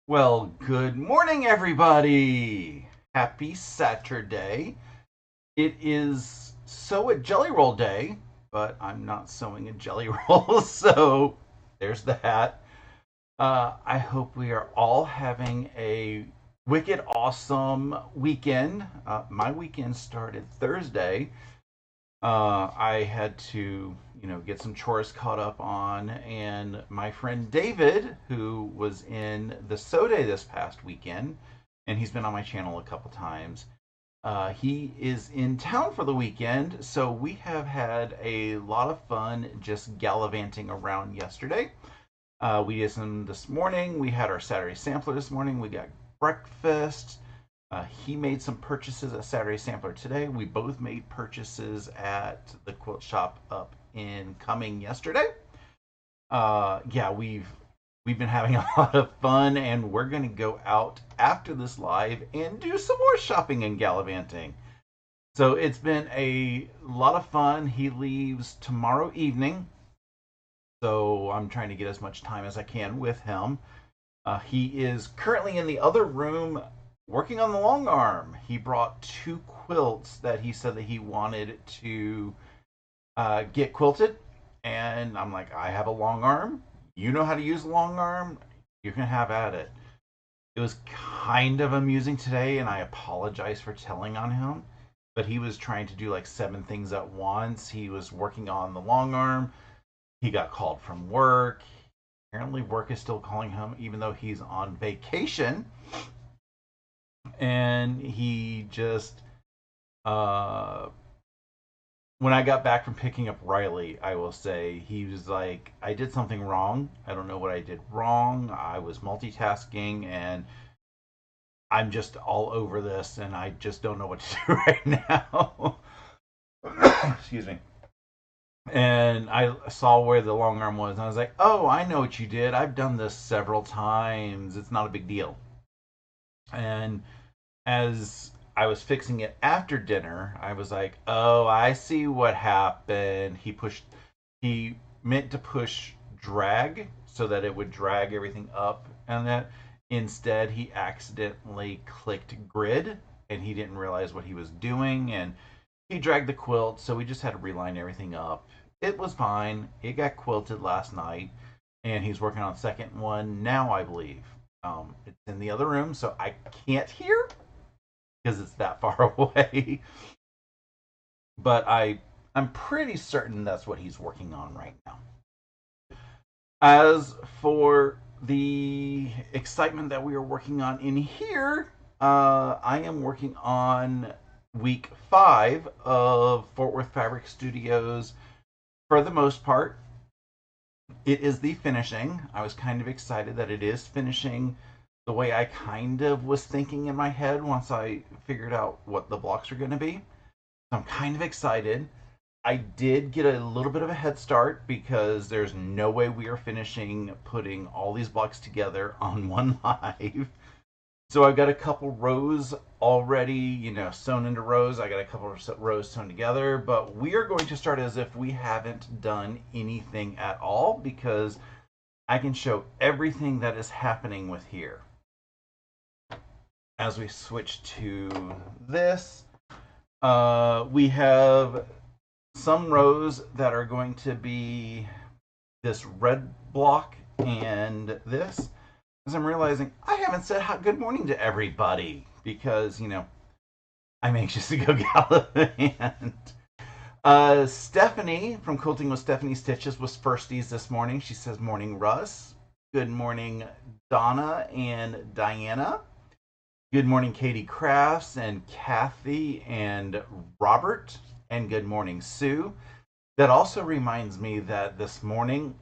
Well, good morning, everybody. Happy Saturday. It is sew a jelly roll day, but I'm not sewing a jelly roll, so there's that. I hope we are all having a wicked awesome weekend. My weekend started Thursday. I had to, get some chores caught up on, and my friend David, who was in the Sow Day this past weekend, and he's been on my channel a couple times. He is in town for the weekend, so we have had a lot of fun just gallivanting around yesterday. We did some this morning. We had our Saturday sampler this morning. We got breakfast. He made some purchases at Saturday Sampler today. We both made purchases at the quilt shop up in Cumming yesterday. Yeah, we've been having a lot of fun, and we're going to go out after this live and do some more shopping and gallivanting. So it's been a lot of fun. He leaves tomorrow evening, so I'm trying to get as much time as I can with him. He is currently in the other room working on the long arm. He brought two quilts that he said that he wanted to get quilted. And I'm like, I have a long arm. You know how to use a long arm. You can have at it. It was kind of amusing today, and I apologize for telling on him. But he was trying to do like seven things at once. He was working on the long arm. He got called from work. Apparently, work is still calling him, even though he's on vacation. And he just when I got back from picking up Riley, I will say he was like, I did something wrong. I don't know what I did wrong. I was multitasking, and I'm just all over this, and I just don't know what to do right now. Excuse me. And I saw where the long arm was, and I was like, oh, I know what you did. I've done this several times. It's not a big deal. And as I was fixing it after dinner, I was like, "Oh, I see what happened. He meant to push drag so that it would drag everything up, and that instead he accidentally clicked grid, and he didn't realize what he was doing, and he dragged the quilt, so we just had to reline everything up. It was fine. It got quilted last night, and he's working on the second one now, I believe. It's in the other room, so I can't hear because it's that far away. But I'm pretty certain that's what he's working on right now. As for the excitement that we are working on in here, I am working on week 5 of Fort Worth Fabric Studios for the most part. It is the finishing. I was kind of excited that it is finishing the way I kind of was thinking in my head once I figured out what the blocks are going to be. So I'm kind of excited. I did get a little bit of a head start because there's no way we are finishing putting all these blocks together on one live. So I've got a couple rows already, sewn into rows. I got a couple of rows sewn together, but we are going to start as if we haven't done anything at all because I can show everything that is happening with here. As we switch to this, we have some rows that are going to be this red block and this. As I'm realizing, I haven't said good morning to everybody because, I'm anxious to go gallivant. Stephanie from Quilting with Stephanie Stitches was firsties this morning. She says, morning, Russ. Good morning, Donna and Diana. Good morning, Katie Crafts and Kathy and Robert. And good morning, Sue. That also reminds me that this morning,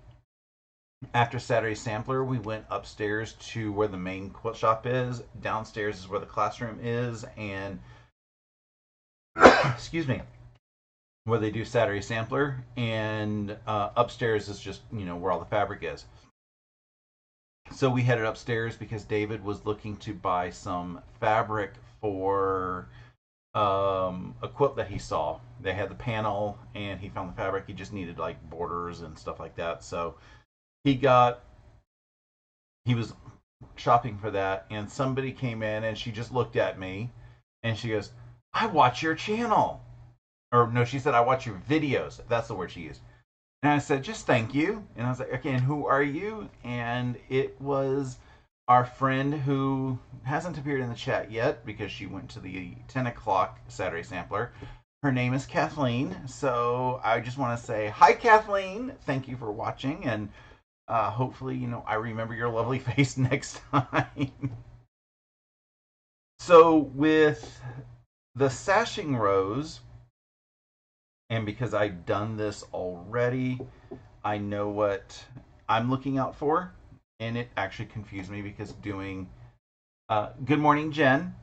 after Saturday Sampler, we went upstairs to where the main quilt shop is. Downstairs is where the classroom is. And, excuse me, where they do Saturday Sampler. And upstairs is just, where all the fabric is. So we headed upstairs because David was looking to buy some fabric for a quilt that he saw. They had the panel and he found the fabric. He just needed like borders and stuff like that. So he was shopping for that, and somebody came in and she just looked at me and she goes, "I watch your channel." Or no, she said, "I watch your videos." That's the word she used. And I said, "Just thank you." And I was like, "Okay, and who are you?" And it was our friend who hasn't appeared in the chat yet because she went to the 10 o'clock Saturday sampler. Her name is Kathleen. So I just want to say, hi, Kathleen. Thank you for watching. And hopefully, I remember your lovely face next time. So with the sashing rows, and because I've done this already, I know what I'm looking out for. And it actually confused me because doing good morning, Jen.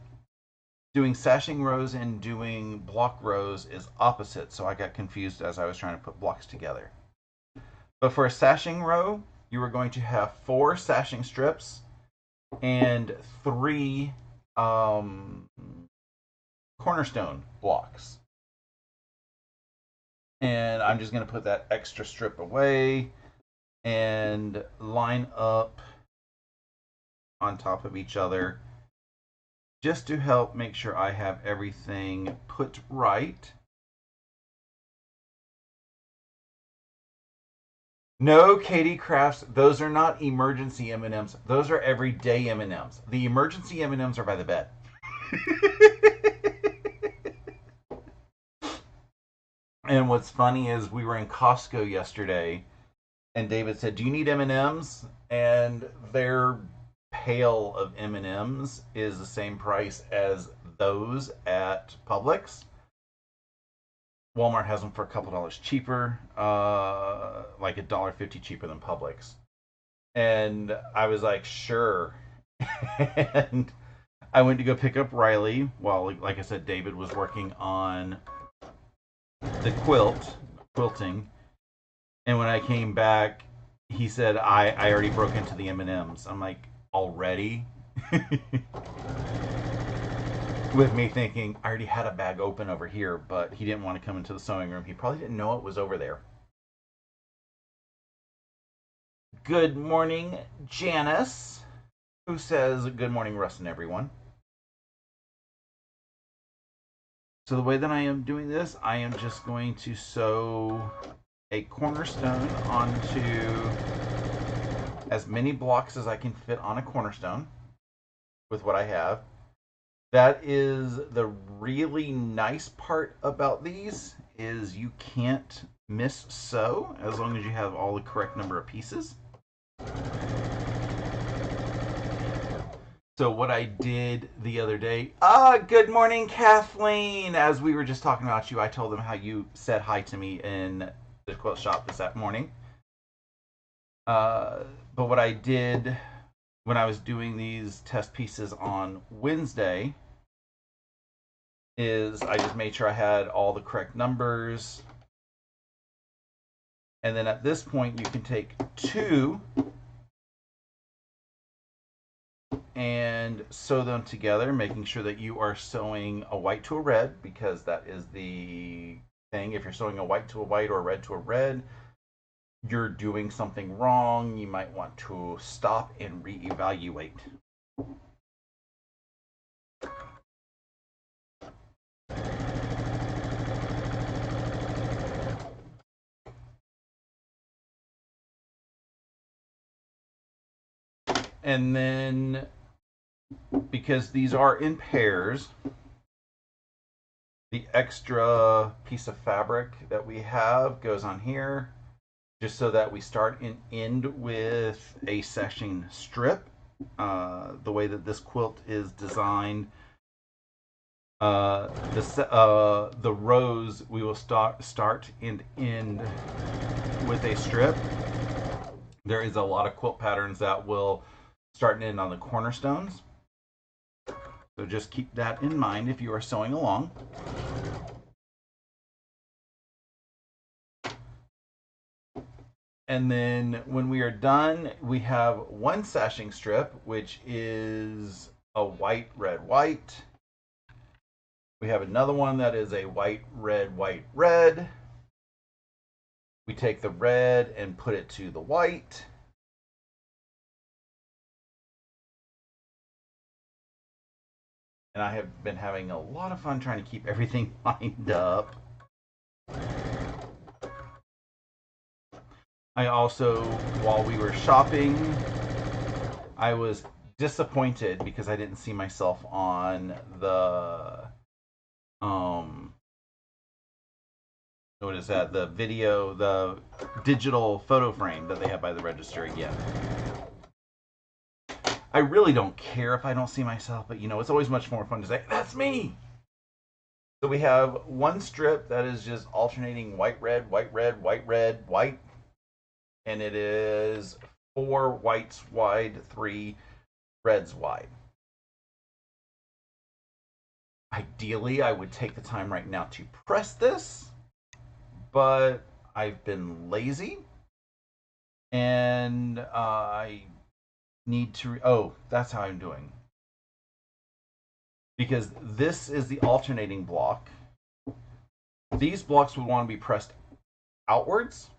Doing sashing rows and doing block rows is opposite, so I got confused as I was trying to put blocks together. But for a sashing row, you are going to have 4 sashing strips and 3 cornerstone blocks. And I'm just going to put that extra strip away and line up on top of each other just to help make sure I have everything put right. No, Katie Crafts, those are not emergency M&Ms. Those are everyday M&Ms. The emergency M&Ms are by the bed. And what's funny is we were in Costco yesterday and David said, "Do you need M&Ms?" And their pail of M&Ms is the same price as those at Publix. Walmart has them for a couple dollars cheaper, like $1.50 cheaper than Publix. And I was like, sure. And I went to go pick up Riley while, like I said, David was working on the quilting. And when I came back, he said, I already broke into the M&Ms. I'm like, already? With me thinking, I already had a bag open over here, but he didn't want to come into the sewing room. He probably didn't know it was over there. Good morning, Janice, who says, "Good morning, Russ and everyone." So the way that I am doing this, I am just going to sew a cornerstone onto as many blocks as I can fit on a cornerstone with what I have. That is the really nice part about these, is you can't miss sew as long as you have all the correct number of pieces. So what I did the other day, good morning, Kathleen. As we were just talking about you, I told them how you said hi to me in the quilt shop this morning. But what I did when I was doing these test pieces on Wednesday is I just made sure I had all the correct numbers. And then at this point, you can take 2 and sew them together, making sure that you are sewing a white to a red, because that is the thing. If you're sewing a white to a white or a red to a red, you're doing something wrong. You might want to stop and reevaluate. And then, because these are in pairs, the extra piece of fabric that we have goes on here, just so that we start and end with a sashing strip. The way that this quilt is designed, the rows we will start and end with a strip. There is a lot of quilt patterns that will start and end on the cornerstones. So just keep that in mind if you are sewing along. And then when we are done, we have one sashing strip, which is a white, red, white. We have another one that is a white, red, white, red. We take the red and put it to the white. and I have been having a lot of fun trying to keep everything lined up. I also, while we were shopping, I was disappointed because I didn't see myself on the what is that? The video, the digital photo frame that they have by the register again. I really don't care if I don't see myself, but it's always much more fun to say, that's me! So we have one strip that is just alternating white, red, white, red, white, red, white. And it is 4 whites wide, 3 reds wide. Ideally, I would take the time right now to press this, but I've been lazy. And I need to... Oh, that's how I'm doing. Because this is the alternating block. These blocks would want to be pressed outwards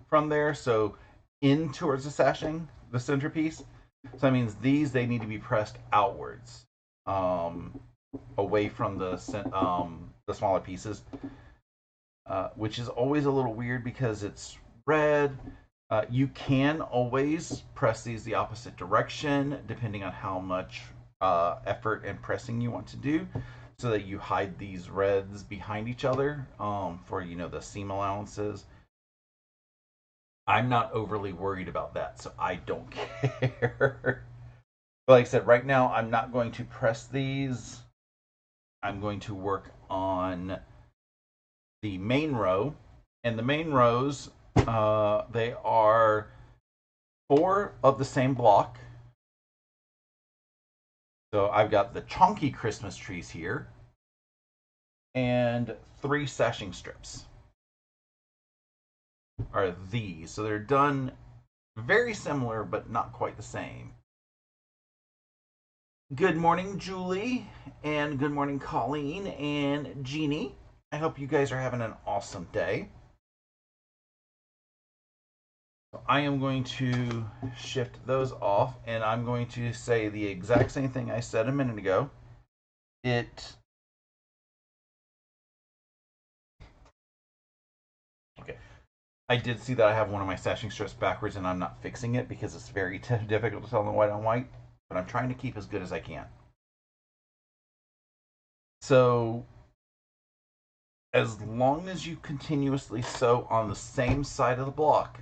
from there, so in towards the sashing, the centerpiece. So that means they need to be pressed outwards, away from the smaller pieces, which is always a little weird because it's red. You can always press these the opposite direction depending on how much effort and pressing you want to do, so that you hide these reds behind each other for the seam allowances. I'm not overly worried about that, so I don't care. But like I said, right now I'm not going to press these. I'm going to work on the main row. And the main rows, they are 4 of the same block. So I've got the chunky Christmas trees here and 3 sashing strips are these. So they're done very similar, but not quite the same. Good morning, Julie, and good morning, Colleen and Jeannie. I hope you guys are having an awesome day. I am going to shift those off, and I'm going to say the exact same thing I said a minute ago. Okay. I did see that I have one of my sashing strips backwards, and I'm not fixing it because it's very difficult to tell the white on white, but I'm trying to keep as good as I can. So as long as you continuously sew on the same side of the block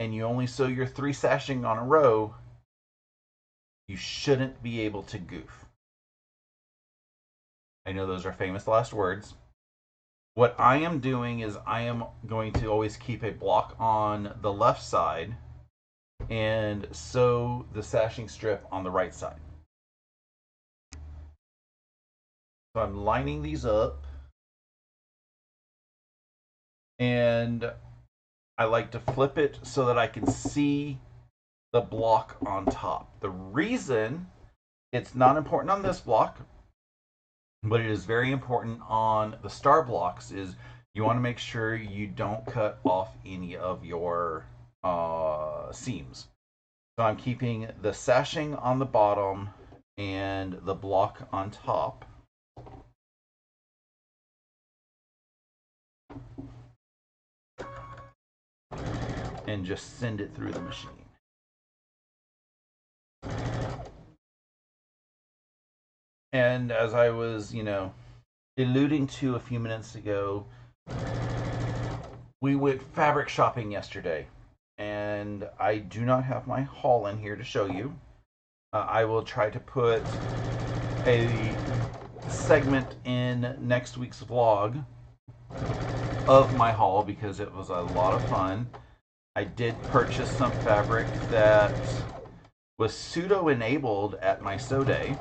and you only sew your 3 sashing on a row, you shouldn't be able to goof. I know those are famous last words. What I am doing is I am going to always keep a block on the left side and sew the sashing strip on the right side. So I'm lining these up, and I like to flip it so that I can see the block on top. The reason it's not important on this block, but it is very important on the star blocks, is you want to make sure you don't cut off any of your seams. So I'm keeping the sashing on the bottom and the block on top. And just send it through the machine. And as I was, alluding to a few minutes ago, we went fabric shopping yesterday, and I do not have my haul in here to show you. I will try to put a segment in next week's vlog of my haul because it was a lot of fun. I did purchase some fabric that was pseudo enabled at my sew day.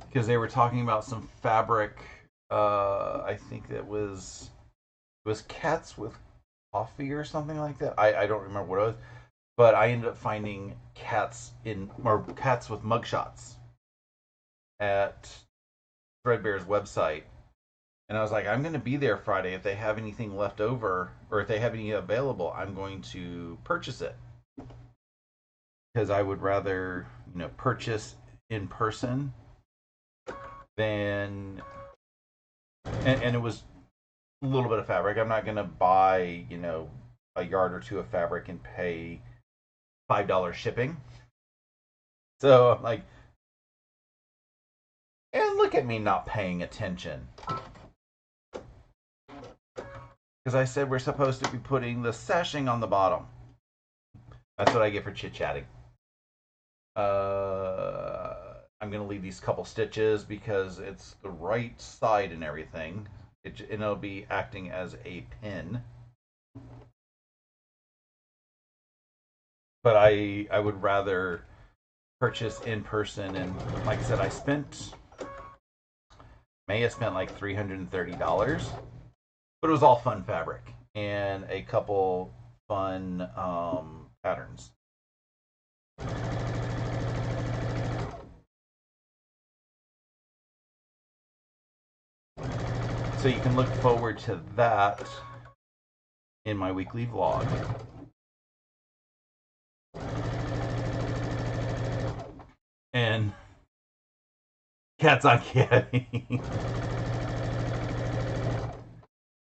Because they were talking about some fabric, I think it was cats with coffee or something like that. I don't remember what it was, but I ended up finding cats with mugshots at Threadbare's website, And I was like, I'm going to be there Friday. If they have anything left over or if they have any available, I'm going to purchase it because I would rather, purchase in person than. And it was a little bit of fabric. I'm not going to buy, a yard or two of fabric and pay $5 shipping. So I'm like, and look at me not paying attention. Because I said we're supposed to be putting the sashing on the bottom. That's what I get for chit-chatting. I'm going to leave these couple stitches because it's the right side and everything. And it'll be acting as a pin. But I would rather purchase in person. And like I said, May have spent like $330. But it was all fun fabric and a couple fun patterns. So you can look forward to that in my weekly vlog. And cats on catting.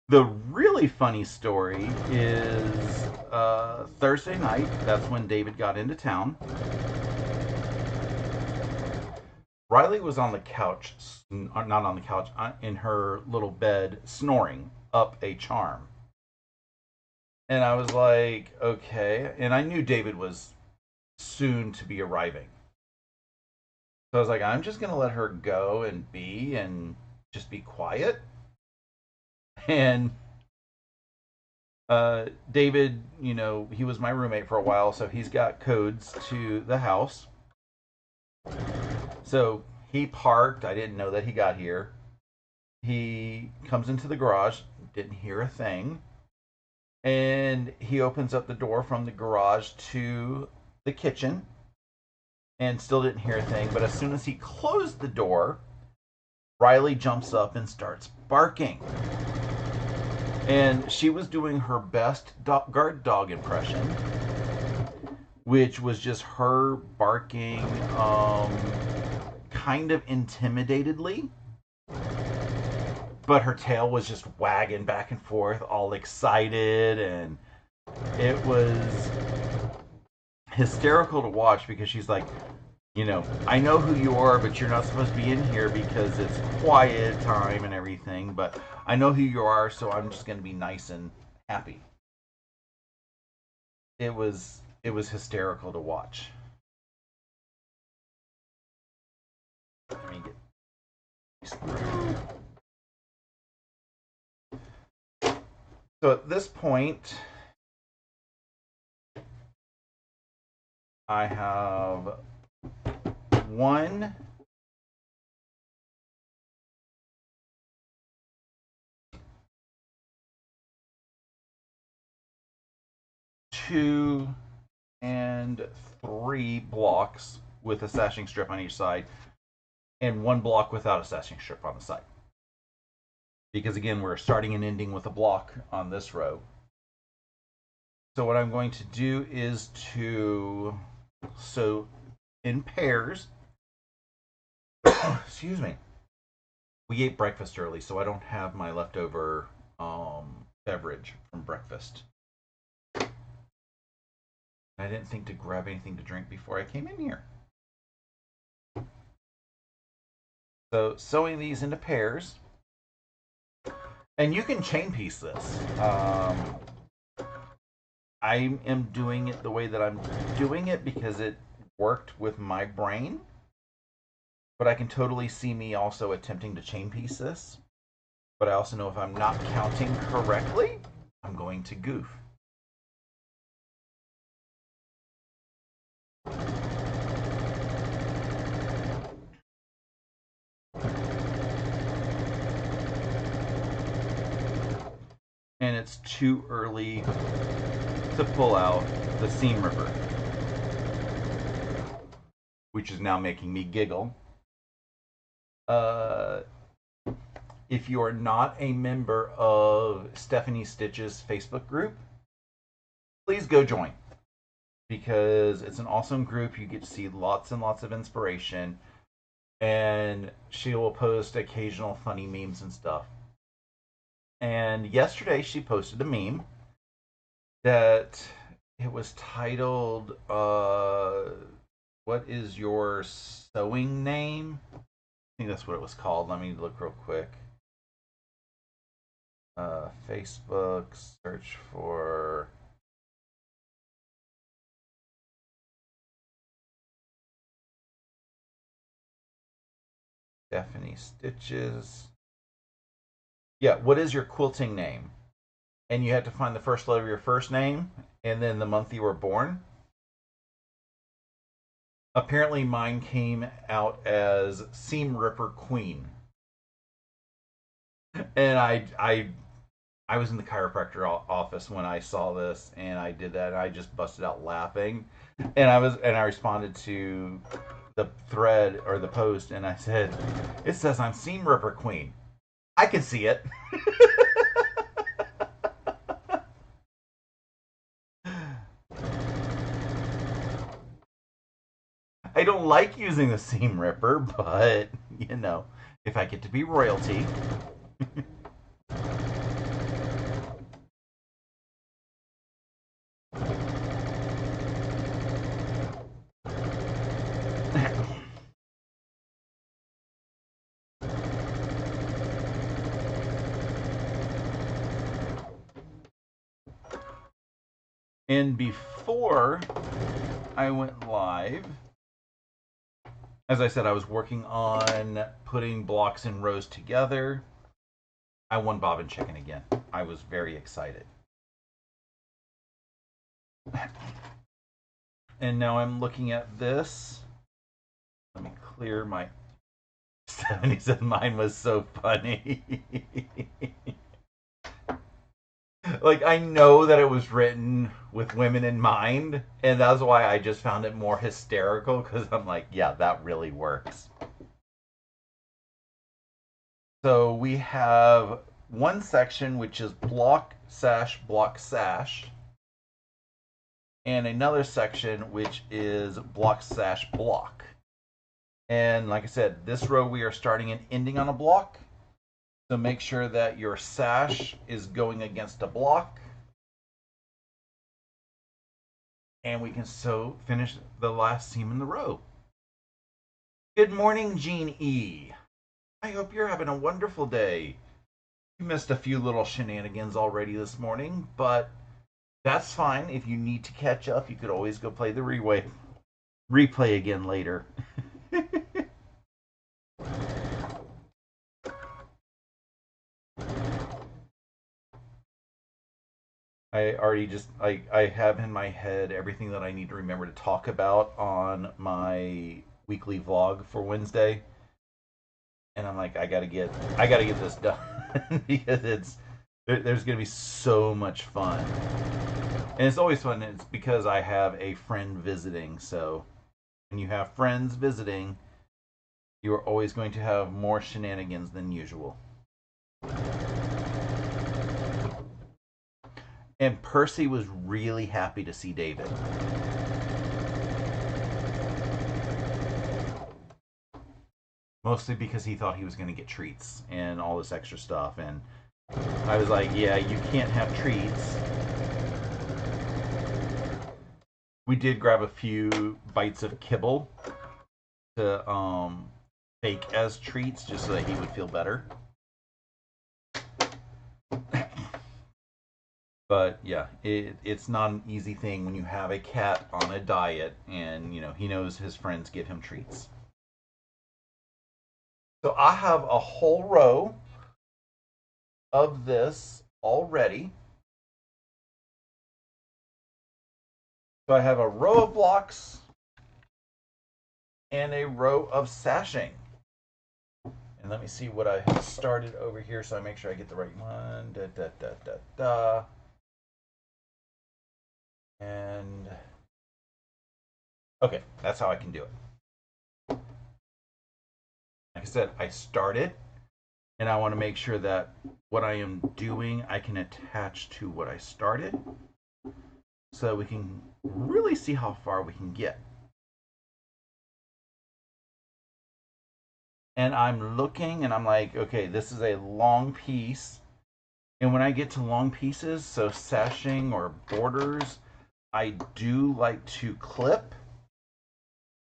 The really funny story is Thursday night. That's when David got into town. Riley was on the couch, not on the couch, in her little bed, snoring up a charm. And I was like, okay. And I knew David was soon to be arriving. So I was like, I'm just going to let her go and just be quiet. And David, he was my roommate for a while, so he's got codes to the house. So he parked. I didn't know that he got here. He comes into the garage, didn't hear a thing. And he opens up the door from the garage to the kitchen and still didn't hear a thing. But as soon as he closed the door, Riley jumps up and starts barking. And she was doing her best guard dog impression, which was just her barking kind of intimidatedly. But her tail was just wagging back and forth, all excited, and it was hysterical to watch because she's like, I know who you are, but you're not supposed to be in here because it's quiet time and everything, but I know who you are, so I'm just going to be nice and happy. It was hysterical to watch. Let me get. So at this point, I have 1, 2, and 3 blocks with a sashing strip on each side, and 1 block without a sashing strip on the side. Because again, we're starting and ending with a block on this row. So what I'm going to do is to sew in pairs. Excuse me. We ate breakfast early, so I don't have my leftover beverage from breakfast. I didn't think to grab anything to drink before I came in here. So sewing these into pairs. And you can chain piece this. I am doing it the way that I'm doing it because it worked with my brain. But I can totally see me also attempting to chain piece this. But I also know if I'm not counting correctly, I'm going to goof. And it's too early to pull out the seam ripper, which is now making me giggle. If you are not a member of Stephanie Stitch's Facebook group, please go join because it's an awesome group. You get to see lots and lots of inspiration, and she will post occasional funny memes and stuff. And yesterday she posted a meme that it was titled what is your sewing name? I think that's what it was called. Let me look real quick. Facebook, search for Stephanie Stitches. Yeah, what is your quilting name? And you had to find the first letter of your first name and then the month you were born. Apparently, mine came out as Seam Ripper Queen, and I was in the chiropractor office when I saw this, and I did that, and I just busted out laughing, and I responded to the thread or the post, and I said, "It says I'm Seam Ripper Queen. I can see it." I don't like using the seam ripper, but you know, if I get to be royalty. And before I went live, as I said, I was working on putting blocks and rows together. I won Bob and Chicken again. I was very excited. And now I'm looking at this. Let me clear my. Stephanie said mine was so funny. Like, I know that it was written with women in mind, and that's why I just found it more hysterical, because I'm like, yeah, that really works. So we have one section which is block, sash, and another section which is block, sash, block. And like I said, this row we are starting and ending on a block. So make sure that your sash is going against a block. And we can finish the last seam in the row. Good morning, Jean E. I hope you're having a wonderful day. You missed a few little shenanigans already this morning, but that's fine. If you need to catch up, you could always go play the replay again later. I have in my head everything that I need to remember to talk about on my weekly vlog for Wednesday. And I'm like, I gotta get this done because there's gonna be so much fun. And it's always fun. It's because I have a friend visiting. So when you have friends visiting, you are always going to have more shenanigans than usual. And Percy was really happy to see David. Mostly because he thought he was going to get treats and all this extra stuff. And I was like, yeah, you can't have treats. We did grab a few bites of kibble to bake as treats just so that he would feel better. But yeah, it's not an easy thing when you have a cat on a diet and you know he knows his friends give him treats. So I have a whole row of this already. So I have a row of blocks and a row of sashing. And let me see what I have started over here so I make sure I get the right one. Da, da, da, da, da. And okay, that's how I can do it. Like I said, I started And I want to make sure that what I am doing I can attach to what I started so we can really see how far we can get. And I'm looking and I'm like, okay, this is a long piece. And when I get to long pieces, so sashing or borders, I do like to clip.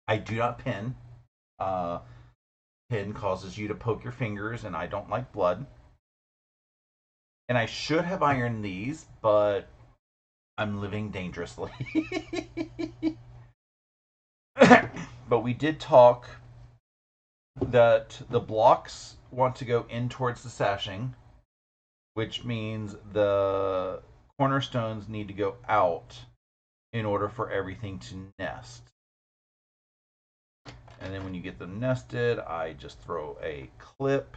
I do not pin. Uh, Pin causes you to poke your fingers, and I don't like blood. And I should have ironed these, but I'm living dangerously. But we did talk that the blocks want to go in towards the sashing, which means the cornerstones need to go out in order for everything to nest. And then when you get them nested, I just throw a clip.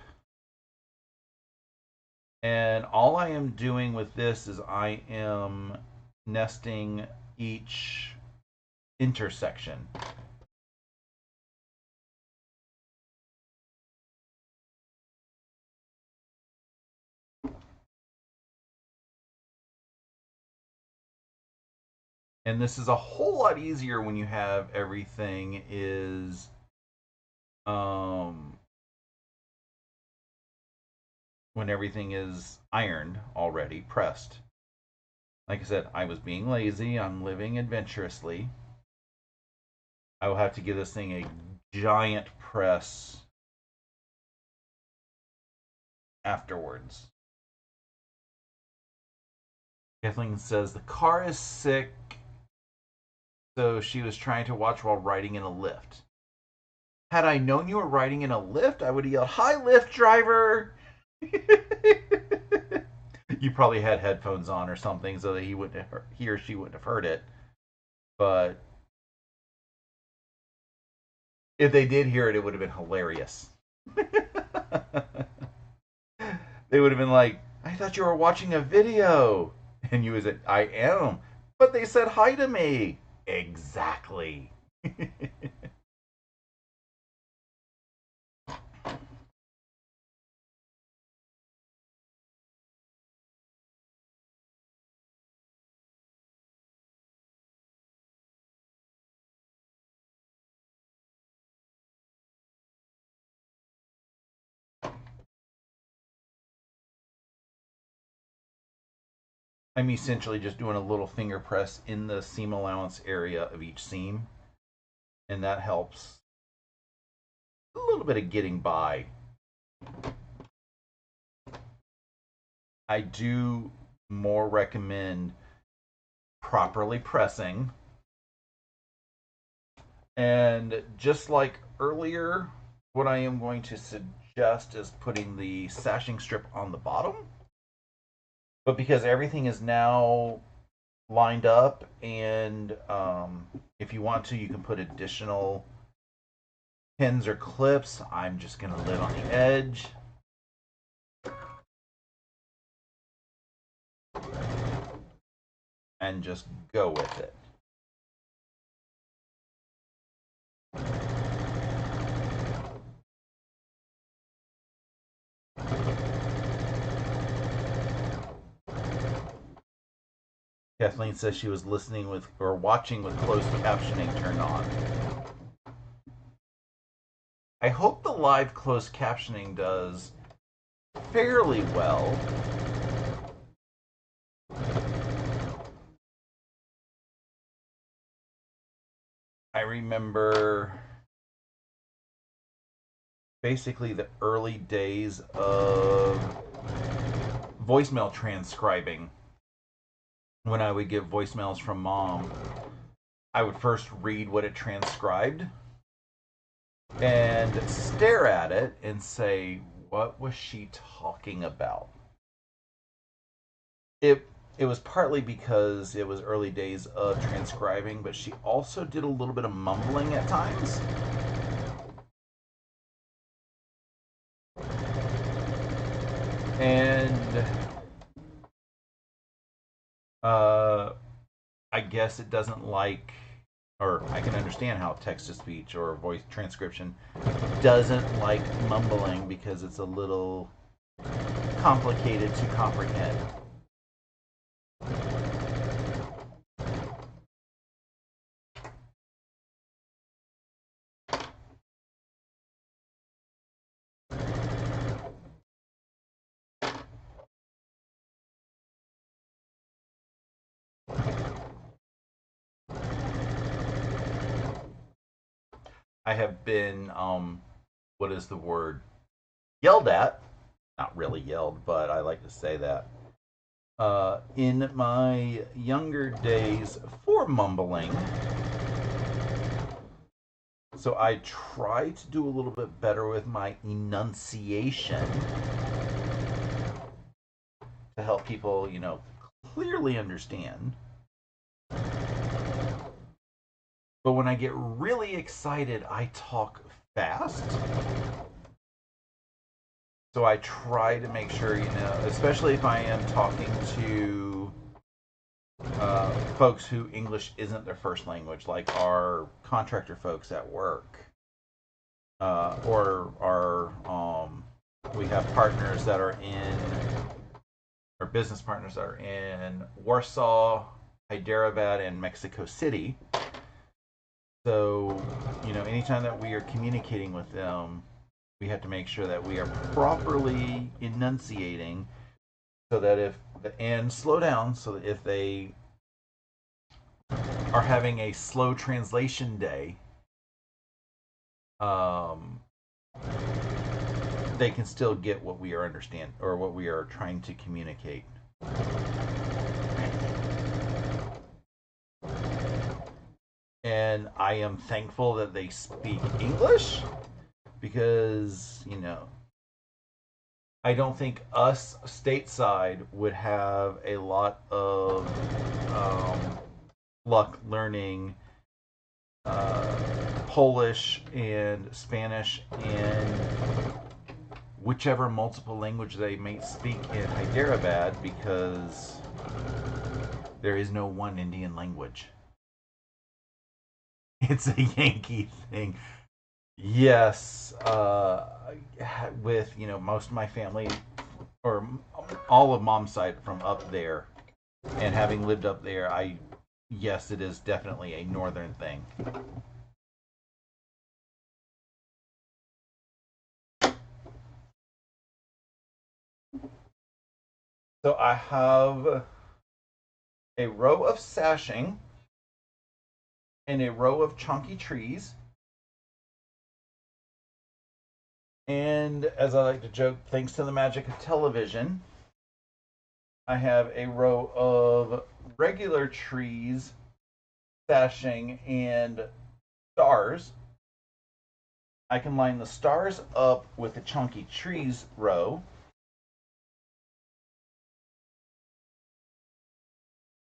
And all I am doing with this is I am nesting each intersection. And this is a whole lot easier when you have everything is when everything is ironed already, pressed. Like I said, I was being lazy. I'm living adventurously. I will have to give this thing a giant press afterwards. Kathleen says the car is sick, so she was trying to watch while riding in a lift. Had I known you were riding in a lift, I would have yelled, "Hi, Lyft driver!" You probably had headphones on or something so that he or she wouldn't have heard it. But if they did hear it, it would have been hilarious. They would have been like, "I thought you were watching a video." And you was like, "I am." But they said hi to me. Exactly. I'm essentially just doing a little finger press in the seam allowance area of each seam, and that helps a little bit of getting by. I do more recommend properly pressing. And just like earlier, what I am going to suggest is putting the sashing strip on the bottom. But because everything is now lined up, and if you want to, you can put additional pins or clips. I'm just going to live on the edge. And just go with it. Kathleen says she was listening with or watching with closed captioning turned on. I hope the live closed captioning does fairly well. I remember basically the early days of voicemail transcribing. When I would get voicemails from mom, I would first read what it transcribed and stare at it and say, what was she talking about? It was partly because it was early days of transcribing, but she also did a little bit of mumbling at times. And I guess it doesn't like, or I can understand how text to speech or voice transcription doesn't like mumbling because it's a little complicated to comprehend. I have been, what is the word? Yelled at. Not really yelled, but I like to say that. In my younger days for mumbling. So I try to do a little bit better with my enunciation to help people, clearly understand. But when I get really excited, I talk fast. So I try to make sure, especially if I am talking to folks who English isn't their first language, like our contractor folks at work, or we have partners that are in, or business partners that are in Warsaw, Hyderabad, and Mexico City. So, anytime that we are communicating with them, we have to make sure that we are properly enunciating so that and slow down so that if they are having a slow translation day, they can still get what we are understand or what we are trying to communicate. And I am thankful that they speak English because, I don't think us stateside would have a lot of luck learning Polish and Spanish and whichever multiple language they may speak in Hyderabad because there is no one Indian language. It's a Yankee thing. Yes, with most of my family, or all of mom's side from up there, and having lived up there, yes, it is definitely a northern thing. So I have a row of sashing and a row of chunky trees. And as I like to joke, thanks to the magic of television, I have a row of regular trees, sashing, and stars. I can line the stars up with the chunky trees row.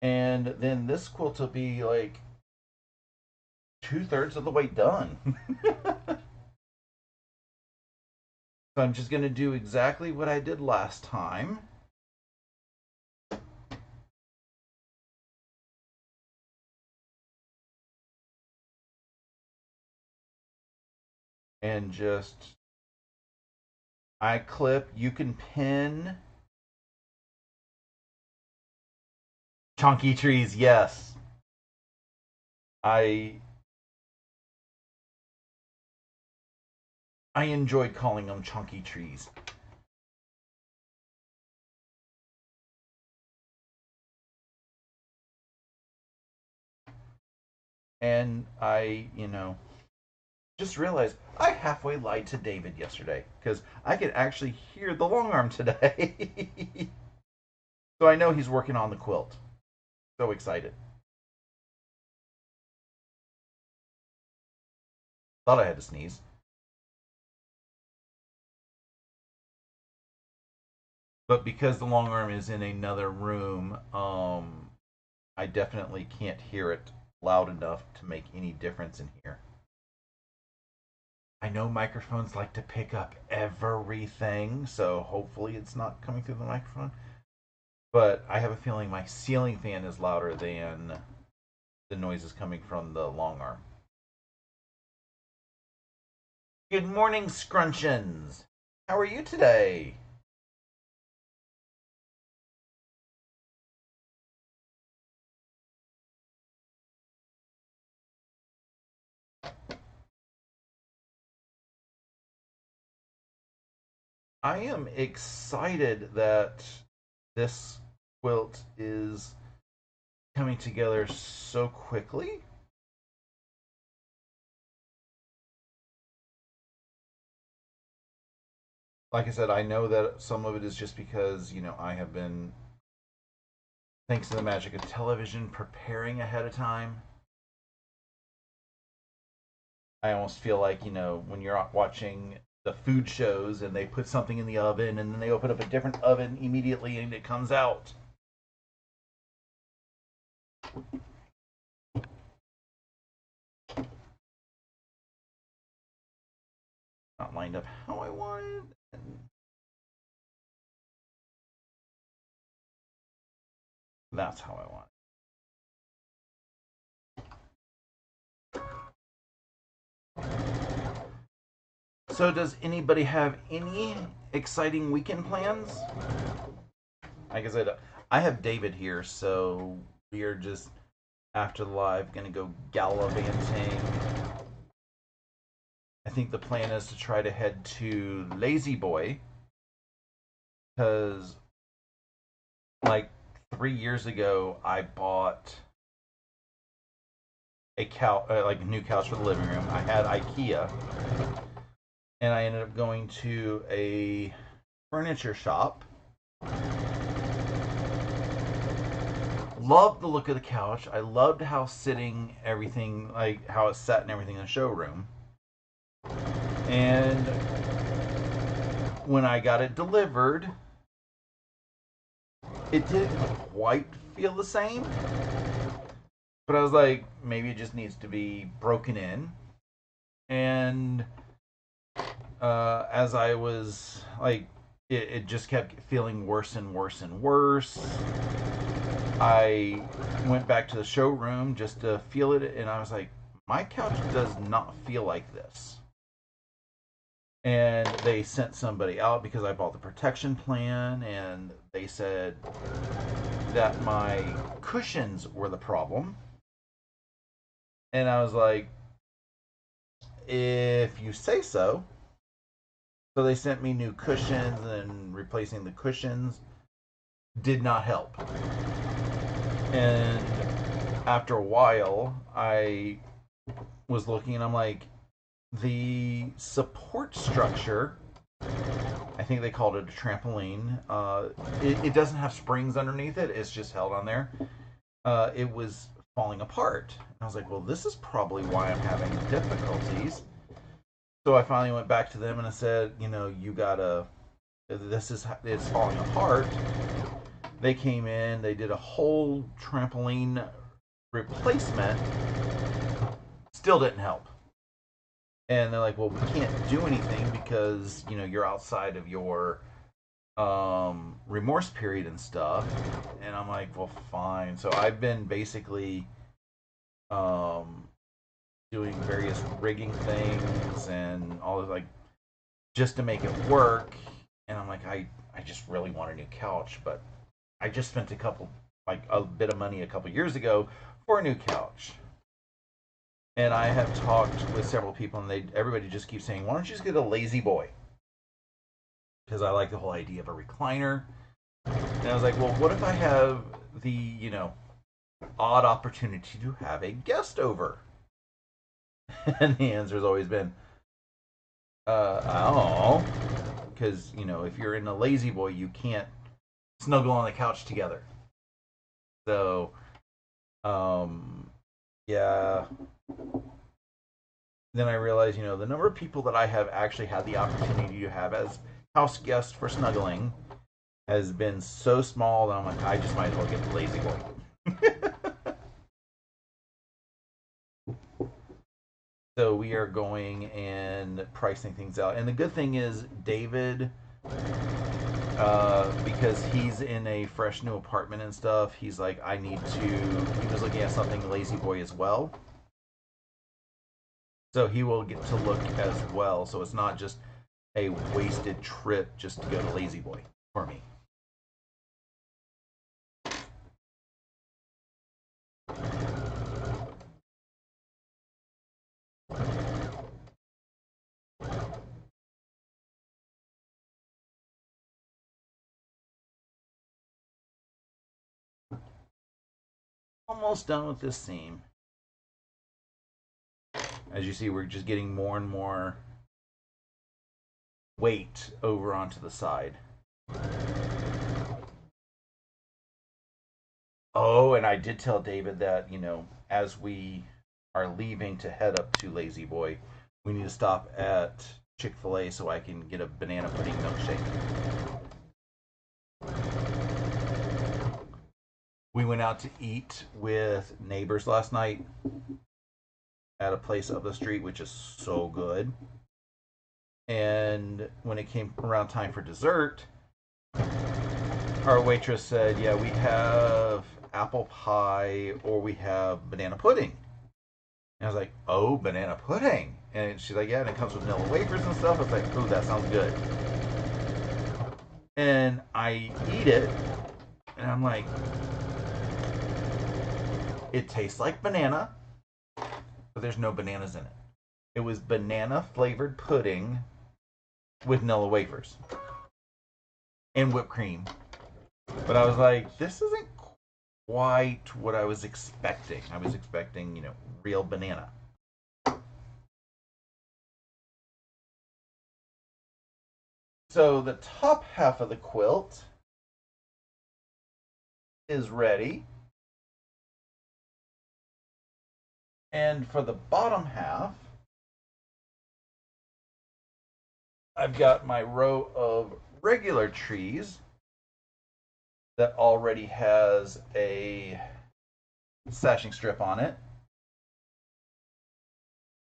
And then this quilt will be like 2/3 of the way done. So I'm just going to do exactly what I did last time. And just, I clip, you can pin. Chunky trees, yes. I enjoyed calling them chunky trees. And I, just realized I halfway lied to David yesterday because I could actually hear the long arm today. So I know he's working on the quilt. So excited. Thought I had to sneeze. But because the long arm is in another room, I definitely can't hear it loud enough to make any difference in here. I know microphones like to pick up everything, so hopefully it's not coming through the microphone. But I have a feeling my ceiling fan is louder than the noises coming from the long arm. Good morning, Scrunchions. How are you today? I am excited that this quilt is coming together so quickly. Like I said, I know that some of it is just because, I have been, thanks to the magic of television, preparing ahead of time. I almost feel like, when you're watching the food shows and they put something in the oven and then they open up a different oven immediately and it comes out. Not lined up how I wanted. And that's how I want it. So, does anybody have any exciting weekend plans? Like I said, I have David here, so we are just after the live gonna go gallivanting. I think the plan is to try to head to Lazy Boy because, like 3 years ago, I bought a couch, like a new couch for the living room. I had IKEA, and I ended up going to a furniture shop. Loved the look of the couch. I loved how sitting everything, like how it sat and everything in the showroom. And when I got it delivered, it didn't quite feel the same. But I was like, maybe it just needs to be broken in. And as I was like, it just kept feeling worse and worse and worse. I went back to the showroom just to feel it, and I was like, my couch does not feel like this. And they sent somebody out because I bought the protection plan, and they said that my cushions were the problem. And I was like, if you say so. So they sent me new cushions, and replacing the cushions did not help. And after a while, I was looking and I'm like, the support structure, I think they called it a trampoline, it doesn't have springs underneath it, it's just held on there. It was falling apart. And I was like, well, this is probably why I'm having difficulties. So I finally went back to them and I said, you gotta, it's falling apart. They came in, they did a whole trampoline replacement, still didn't help. And they're like, well, we can't do anything because, you're outside of your remorse period and stuff. And I'm like, well, fine. So I've been basically doing various rigging things and all of, like, just to make it work. And I'm like, I just really want a new couch, but I just spent a bit of money a couple years ago for a new couch. And I have talked with several people, and everybody just keeps saying, why don't you just get a Lazy Boy? Because I like the whole idea of a recliner. And I was like, well, what if I have the, odd opportunity to have a guest over? And the answer has always been, I don't know. Because, if you're in a Lazy Boy, you can't snuggle on the couch together. So, yeah. Then I realized, the number of people that I have actually had the opportunity to have as house guests for snuggling has been so small that I'm like, I just might as well get the Lazy Boy. So we are going and pricing things out. And the good thing is, David, because he's in a fresh new apartment and stuff, he's like, he was looking at something Lazy Boy as well. So he will get to look as well. So it's not just a wasted trip just to go to Lazy Boy for me. almost done with this seam. As you see, we're just getting more and more weight over onto the side. Oh, and I did tell David that, as we are leaving to head up to Lazy Boy, we need to stop at Chick-fil-A so I can get a banana pudding milkshake. We went out to eat with neighbors last night at a place up the street, which is so good. And when it came around time for dessert, our waitress said, yeah, we have apple pie or we have banana pudding. And I was like, oh, banana pudding. And she's like, yeah, and it comes with vanilla wafers and stuff. I was like, ooh, that sounds good. And I eat it, and I'm like, it tastes like banana, but there's no bananas in it. It was banana flavored pudding with vanilla wafers and whipped cream. But I was like, this isn't quite what I was expecting. I was expecting, real banana. So the top half of the quilt is ready. And for the bottom half, I've got my row of regular trees that already has a sashing strip on it.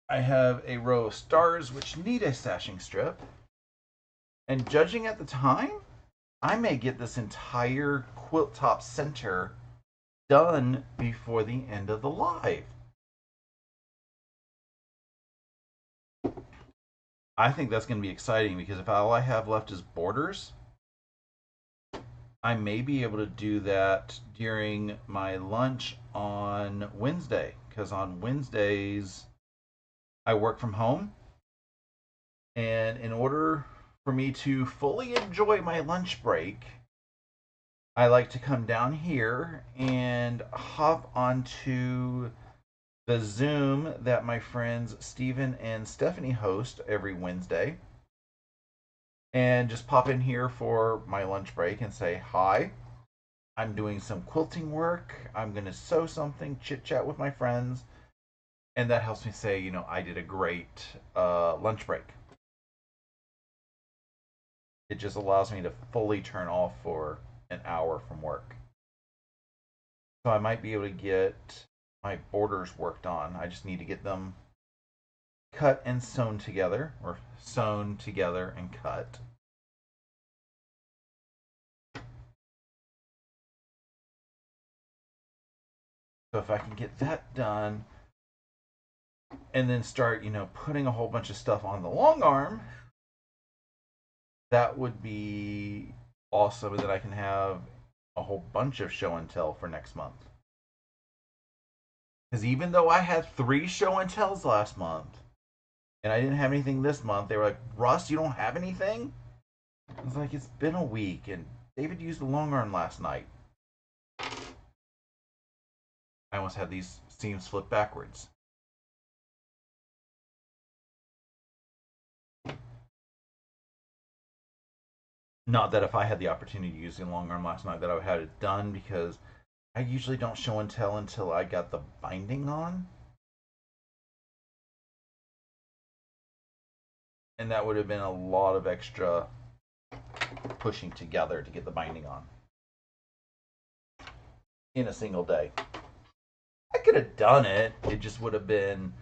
I have a row of stars which need a sashing strip. And judging at the time, I may get this entire quilt top center done before the end of the live. I think that's going to be exciting because if all I have left is borders, I may be able to do that during my lunch on Wednesday. Because on Wednesdays, I work from home. And in order for me to fully enjoy my lunch break, I like to come down here and hop onto the Zoom that my friends Steven and Stephanie host every Wednesday. And just pop in here for my lunch break and say, hi, I'm doing some quilting work. I'm going to sew something, chit chat with my friends. And that helps me say, I did a great lunch break. It just allows me to fully turn off for an hour from work. So I might be able to get my borders worked on. I just need to get them cut and sewn together, or sewn together and cut. So if I can get that done and then start, putting a whole bunch of stuff on the long arm, that would be awesome. And then I can have a whole bunch of show and tell for next month. Because even though I had 3 show and tells last month, and I didn't have anything this month, they were like, Russ, you don't have anything? I was like, it's been a week, and David used the long arm last night. I almost had these seams flipped backwards. Not that if I had the opportunity to use the long arm last night that I would have had it done, because I usually don't show and tell until I got the binding on. And that would have been a lot of extra pushing together to get the binding on in a single day. I could have done it. It just would have been,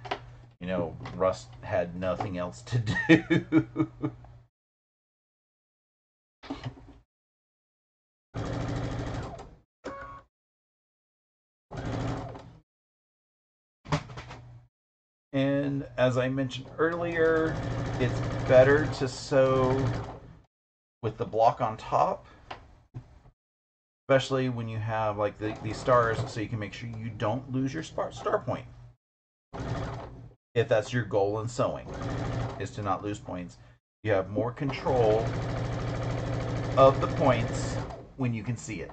Russ had nothing else to do. And as I mentioned earlier, it's better to sew with the block on top, especially when you have like these stars, so you can make sure you don't lose your star point. If that's your goal in sewing, is to not lose points. You have more control of the points when you can see it.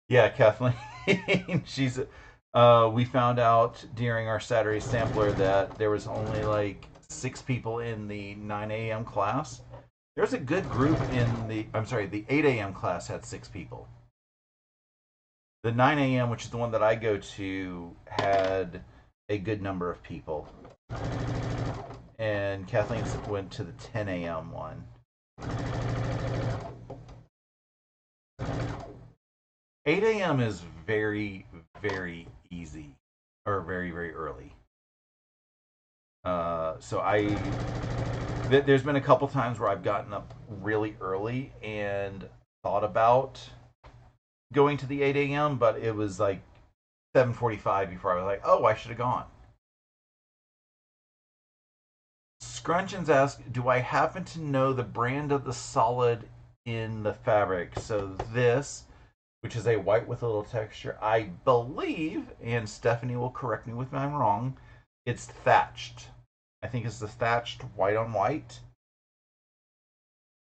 Yeah, Kathleen. She's. We found out during our Saturday sampler that there was only like 6 people in the 9 a.m. class. There's a good group in the. I'm sorry, the 8 a.m. class had 6 people. The 9 a.m., which is the one that I go to, had a good number of people, and Kathleen went to the 10 a.m. one. 8 a.m. is very, very easy, or very, very early. So there's been a couple times where I've gotten up really early and thought about going to the 8 a.m., but it was like 7:45 before I was like, oh, I should have gone. Scrunchions ask, do I happen to know the brand of the solid in the fabric? So this, which is a white with a little texture, I believe, and Stephanie will correct me if I'm wrong, it's thatched. I think it's the thatched white on white.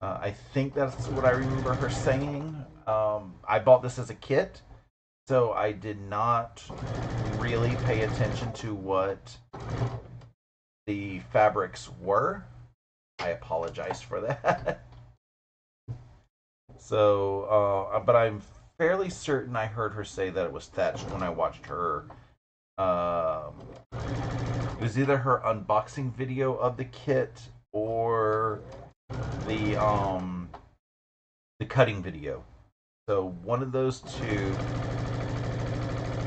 I think that's what I remember her saying. I bought this as a kit, so I did not really pay attention to what the fabrics were. I apologize for that. So, but I'm fairly certain I heard her say that it was thatched when I watched her. Um, it was either her unboxing video of the kit or the um, the cutting video. So one of those two,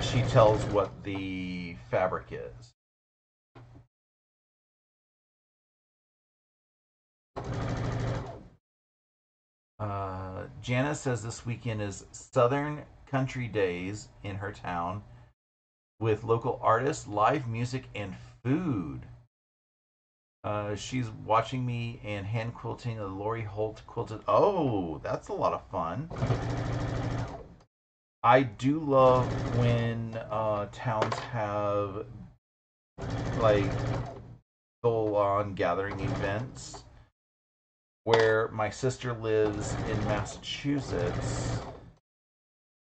she tells what the fabric is. Janice says this weekend is Southern Country Days in her town with local artists, live music, and food. She's watching me and hand quilting a Lori Holt quilted. Oh, that's a lot of fun. I do love when towns have like full on gathering events. Where my sister lives in Massachusetts,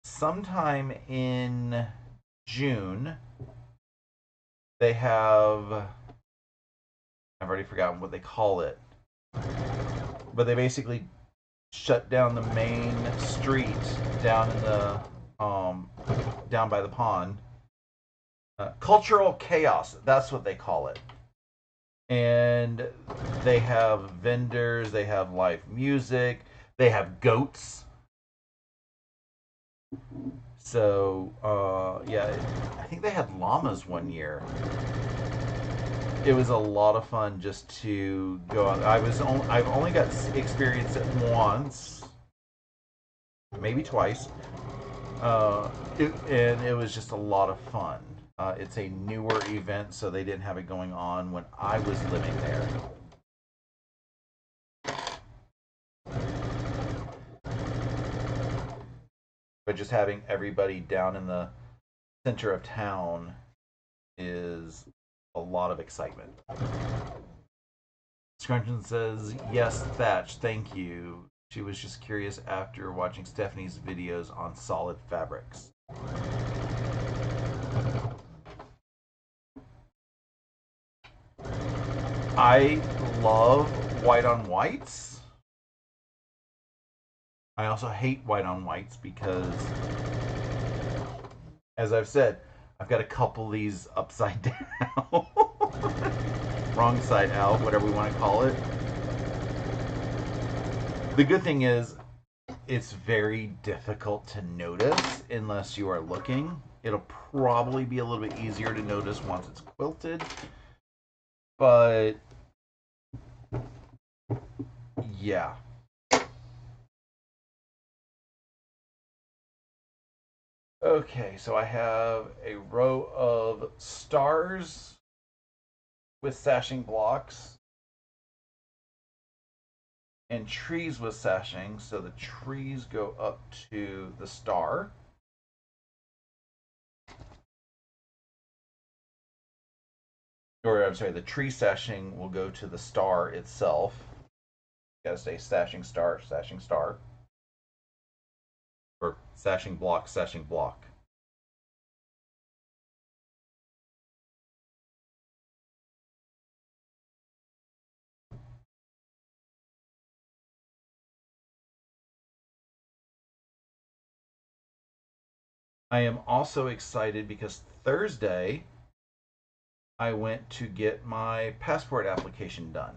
sometime in June, they have, I've already forgotten what they call it, but they basically shut down the main street down in the down by the pond. Cultural chaos, that's what they call it. And they have vendors, they have live music, they have goats. So yeah, I think they had llamas one year. It was a lot of fun just to go out. I've only got experience it once, maybe twice, and it was just a lot of fun. It's a newer event, so they didn't have it going on when I was living there. But just having everybody down in the center of town is a lot of excitement. Scrunchion says, yes, Thatch, thank you. She was just curious after watching Stephanie's videos on solid fabrics. I love white on whites. I also hate white on whites because, as I've said, I've got a couple of these upside down. Wrong side out, whatever we want to call it. The good thing is, it's very difficult to notice unless you are looking. It'll probably be a little bit easier to notice once it's quilted. But, yeah. Okay, so I have a row of stars with sashing blocks and trees with sashing. So the trees go up to the star. Or I'm sorry, the tree sashing will go to the star itself. Gotta say sashing star, sashing star. or sashing block, sashing block. I am also excited because Thursday I went to get my passport application done.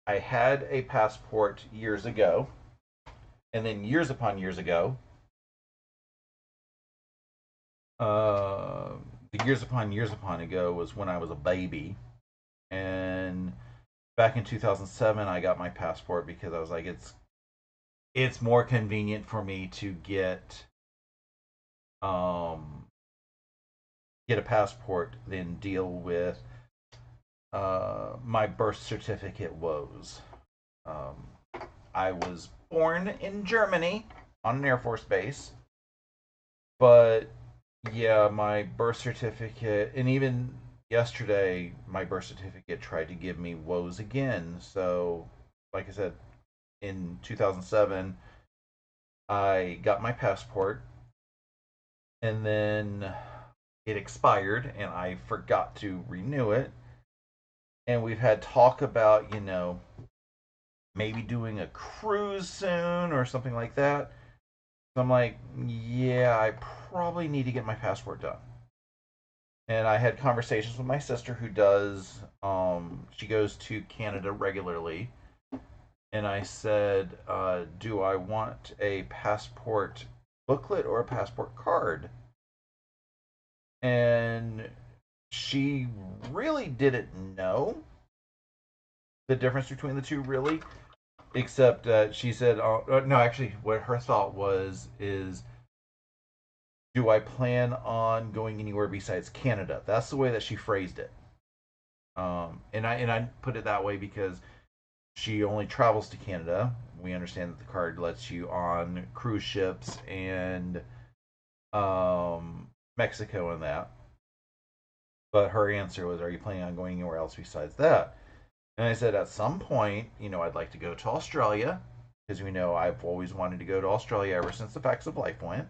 I had a passport years ago, and then years upon years ago, uh, the years upon ago was when I was a baby, and back in 2007 I got my passport because I was like, it's more convenient for me to um get a passport than deal with my birth certificate woes. Um, I was born in Germany on an Air Force base, but yeah, my birth certificate, and even yesterday, my birth certificate tried to give me woes again. So, like I said, in 2007, I got my passport, and then it expired, and I forgot to renew it. And we've had talk about, maybe doing a cruise soon or something like that. So I'm like, yeah, I probably need to get my passport done. And I had conversations with my sister who she goes to Canada regularly. And I said, do I want a passport booklet or a passport card? And she really didn't know the difference between the two, really. Except she said, no, actually, what her thought was is, do I plan on going anywhere besides Canada? That's the way that she phrased it. And I put it that way because she only travels to Canada. We understand that the card lets you on cruise ships and Mexico and that. But her answer was, "Are you planning on going anywhere else besides that?" And I said, "At some point, I'd like to go to Australia because we know I've always wanted to go to Australia ever since the Facts of Life went."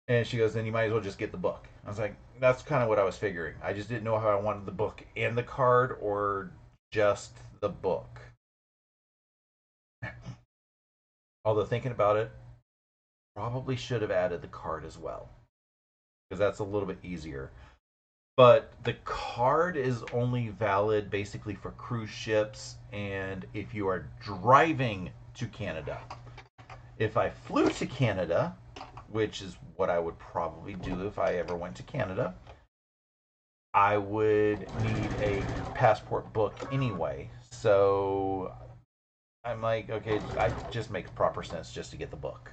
And she goes, "Then you might as well just get the book." I was like, "That's kind of what I was figuring. I just didn't know how I wanted the book and the card or just the book." Although thinking about it, probably should have added the card as well because that's a little bit easier. But the card is only valid basically for cruise ships and if you are driving to Canada. If I flew to Canada, which is what I would probably do if I ever went to Canada, I would need a passport book anyway. So I'm like, okay, it just makes proper sense just to get the book.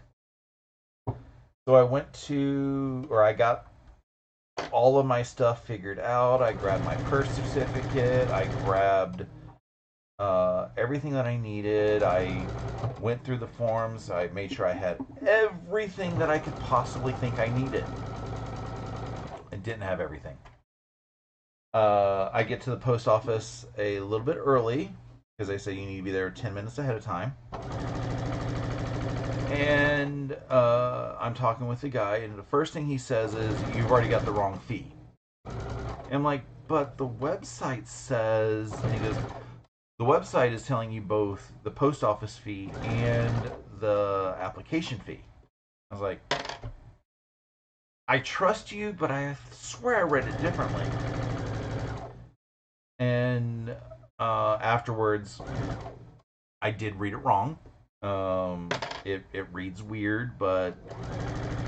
So I got all of my stuff figured out. I grabbed my birth certificate. I grabbed everything that I needed. I went through the forms. I made sure I had everything that I could possibly think I needed. I didn't have everything. I get to the post office a little bit early because they say you need to be there 10 minutes ahead of time. And I'm talking with the guy, and the first thing he says is, "You've already got the wrong fee." And I'm like, "But the website says," and he goes, "The website is telling you both the post office fee and the application fee." I was like, "I trust you, but I swear I read it differently." And afterwards, I did read it wrong. It reads weird, but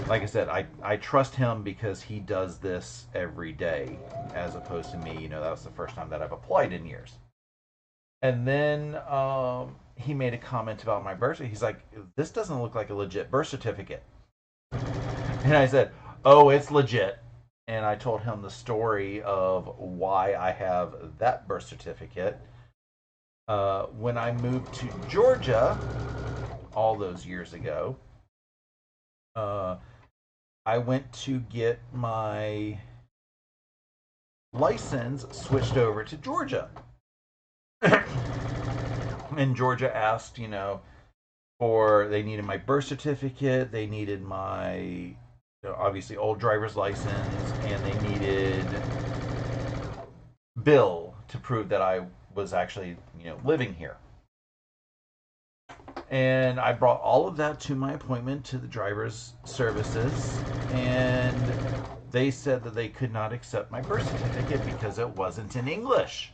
like I said, I trust him because he does this every day, as opposed to me. That was the first time that I've applied in years. And then he made a comment about my birth. He's like, "This doesn't look like a legit birth certificate." And I said, "Oh, it's legit." And I told him the story of why I have that birth certificate. When I moved to Georgia all those years ago, uh, I went to get my license switched over to Georgia. And Georgia asked, they needed my birth certificate, they needed my obviously old driver's license, and they needed bill to prove that I was actually living here. And I brought all of that to my appointment to the driver's services, and they said that they could not accept my birth certificate because it wasn't in English.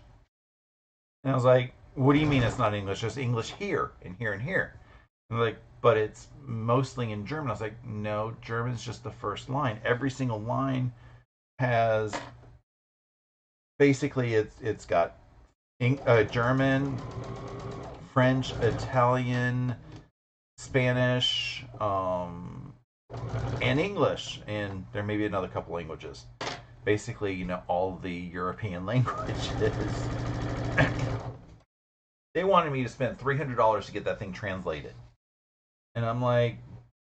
And I was like, what do you mean it's not English? There's English here and here and here. And they're like, but it's mostly in German. I was like, no, German's just the first line. Every single line has basically it's got German, French, Italian, Spanish, and English, and there may be another couple languages. Basically, all the European languages. They wanted me to spend $300 to get that thing translated. And I'm like,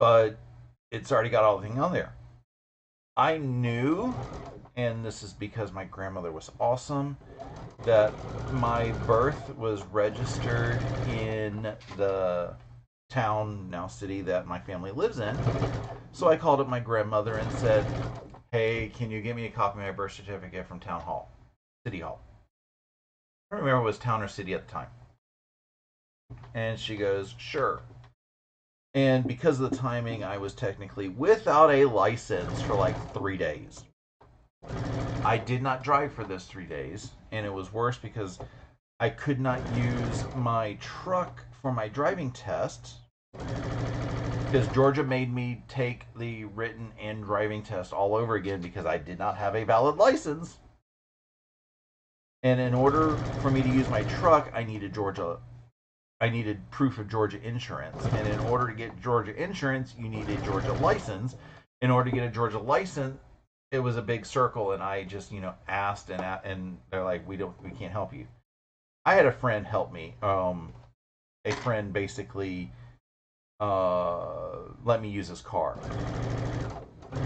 but it's already got all the thing on there. I knew, and this is because my grandmother was awesome, that my birth was registered in the town, now city, that my family lives in. So I called up my grandmother and said, hey, can you give me a copy of my birth certificate from town hall, city hall? I don't remember if it was town or city at the time. And she goes, sure. And because of the timing, I was technically without a license for like 3 days. I did not drive for those 3 days, and it was worse because I could not use my truck for my driving test because Georgia made me take the written and driving test all over again because I did not have a valid license. And in order for me to use my truck, I needed proof of Georgia insurance. And in order to get Georgia insurance, you need a Georgia license. In order to get a Georgia license, it was a big circle, and I just asked, and they're like, we can't help you. I had a friend help me. A friend basically let me use his car.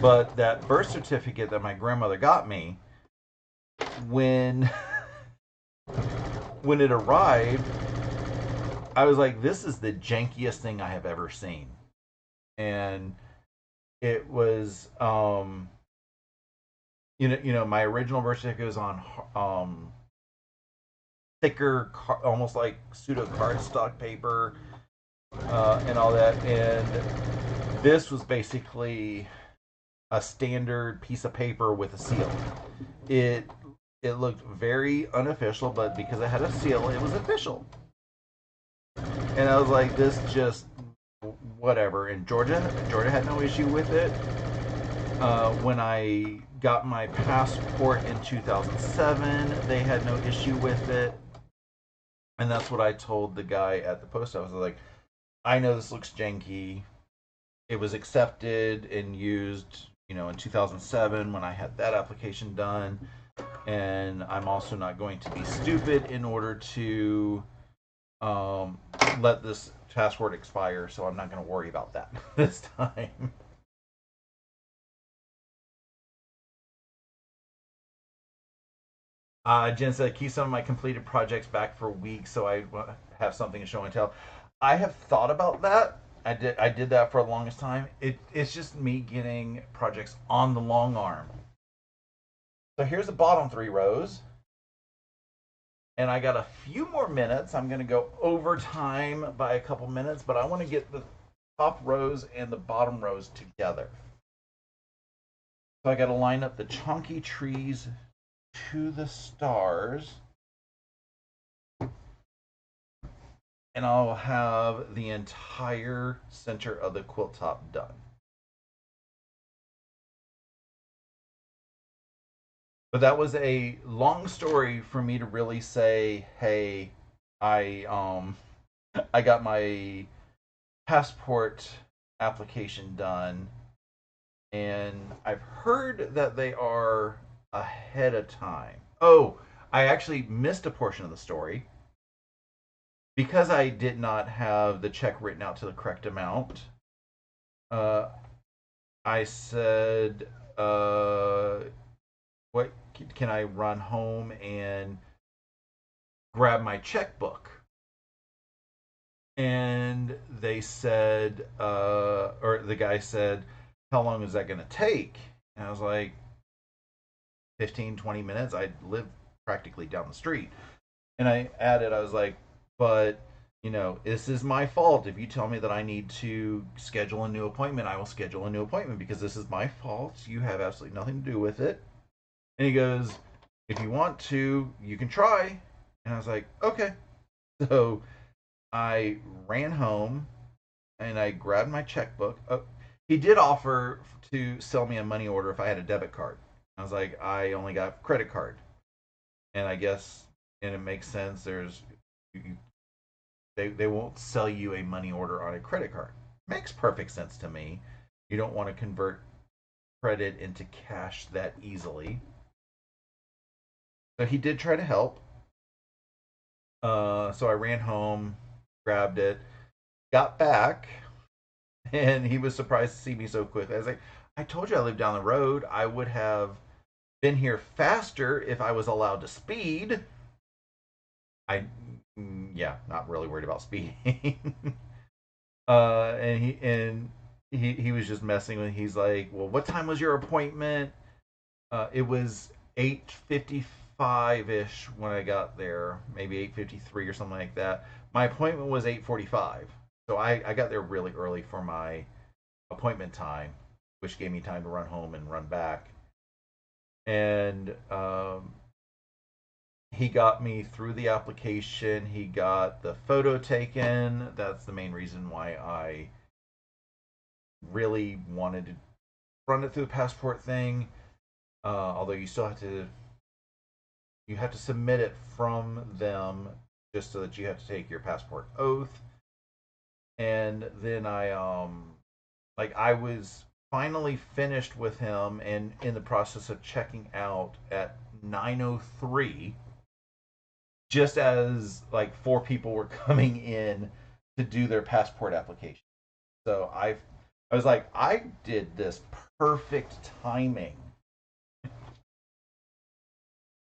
But that birth certificate that my grandmother got me, when when it arrived, I was like, this is the jankiest thing I have ever seen. And it was my original birth certificate was on thicker, almost like pseudo cardstock paper, and all that. And this was basically a standard piece of paper with a seal. It looked very unofficial, but because it had a seal, it was official. And I was like, this just whatever. And Georgia had no issue with it. When I got my passport in 2007, they had no issue with it. And that's what I told the guy at the post office. I was like, I know this looks janky. It was accepted and used, in 2007 when I had that application done. And I'm also not going to be stupid in order to let this passport expire, so I'm not going to worry about that this time. Jen said, keep some of my completed projects back for weeks so I have something to show and tell. I have thought about that. I did that for the longest time. It's just me getting projects on the long arm. So here's the bottom 3 rows. And I got a few more minutes. I'm going to go over time by a couple minutes, but I want to get the top rows and the bottom rows together. So I got to line up the chunky trees to the stars. And I'll have the entire center of the quilt top done. But that was a long story for me to really say, hey, I got my passport application done, and I've heard that they are ahead of time. Oh, I actually missed a portion of the story because I did not have the check written out to the correct amount. I said, what can I run home and grab my checkbook? And they said, or the guy said, how long is that going to take? And I was like, 15, 20 minutes. I live practically down the street. And I added, I was like, but, this is my fault. If you tell me that I need to schedule a new appointment, I will schedule a new appointment because this is my fault. You have absolutely nothing to do with it. And he goes, if you want to, you can try. And I was like, okay. So I ran home and I grabbed my checkbook. He did offer to sell me a money order if I had a debit card. I was like, I only got credit card, and I guess, and it makes sense. They won't sell you a money order on a credit card. Makes perfect sense to me. You don't want to convert credit into cash that easily. So he did try to help. So I ran home, grabbed it, got back, and he was surprised to see me so quickly. I was like, I told you I lived down the road. I would have been here faster if I was allowed to speed. I, yeah, not really worried about speeding. And he was just messing with. He's like, well, what time was your appointment? It was 8:55 ish when I got there, maybe 8:53 or something like that. My appointment was 8:45, so I got there really early for my appointment time, which gave me time to run home and run back. And he got me through the application. He got the photo taken. That's the main reason why I really wanted to run it through the passport thing. Although you have to submit it from them just so that you have to take your passport oath. And then I was finally finished with him and in the process of checking out at 9:03, just as like four people were coming in to do their passport application. So I was like, I did this perfect timing.